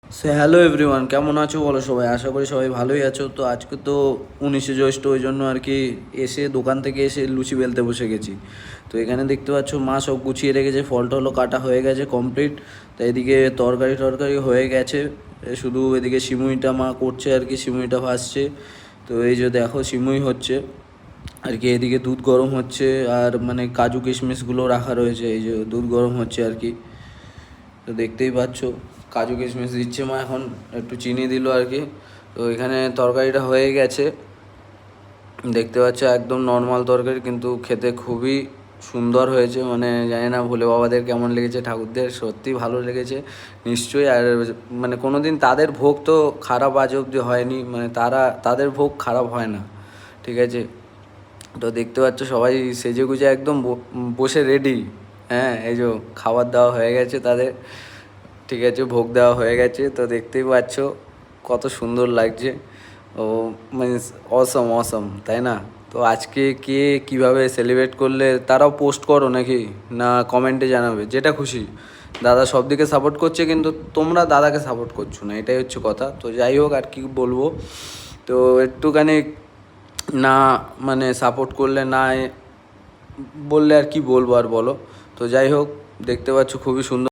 Hello everyone, কেমন আছো বলো সবাই? আশা করি সবাই ভালোই আছো। তো আজকে তো 19শে জ্যৈষ্ঠ, ওই জন্য আর কি এসে দোকান থেকে এসে লুচি বেলতে বসে গেছি। তো এখানে দেখতে পাচ্ছ মা সব গুছিয়ে রেখেছে, ফল টলও কাটা হয়ে গেছে কমপ্লিট। তো এদিকে তরকারি টরকারি হয়ে গেছে, শুধু এদিকে সিমুইটা মা করছে আর কি, সিমুইটা ভাসছে। তো এই যে দেখো সিমুই হচ্ছে আর কি, এদিকে দুধ গরম হচ্ছে, আর মানে কাজু কিশমিশগুলো রাখা রয়েছে, এই যে দুধ গরম হচ্ছে আর কি। তো দেখতেই পাচ্ছ কাজু কিশমিশ দিচ্ছে মা, এখন একটু চিনি দিল আর কি। তো এখানে তরকারিটা হয়ে গেছে, দেখতে পাচ্ছ একদম নর্মাল তরকারি, কিন্তু খেতে খুবই সুন্দর হয়েছে। মানে জানি না ভোলে বাবাদের কেমন লেগেছে, ঠাকুরদের সত্যি ভালো লেগেছে নিশ্চয়ই। আর মানে কোনো দিন তাদের ভোগ তো খারাপ আজ অবধি হয়নি, মানে তাদের ভোগ খারাপ হয় না, ঠিক আছে। তো দেখতে পাচ্ছ সবাই সেজে গুজে একদম বসে রেডি। হ্যাঁ, এই যে খাবার দাওয়া হয়ে গেছে তাদের, ঠিক আছে, ভোগ দেওয়া হয়ে গেছে। তো দেখতেই পাচ্ছ কত সুন্দর লাগছে। ও মিন্স অসম অসম, তাই না? তো আজকে কে কিভাবে সেলিব্রেট করলে তারাও পোস্ট করো নাকি, না কমেন্টে জানাবে, যেটা খুশি। দাদা সব দিকে সাপোর্ট করছে, কিন্তু তোমরা দাদাকে সাপোর্ট করছো না, এটাই হচ্ছে কথা। তো যাই হোক, আর কি বলবো। তো একটুখানি না, মানে সাপোর্ট করলে না বললে আর কি বলবো আর বলো। তো যাই হোক, দেখতে পাচ্ছ খুবই সুন্দর।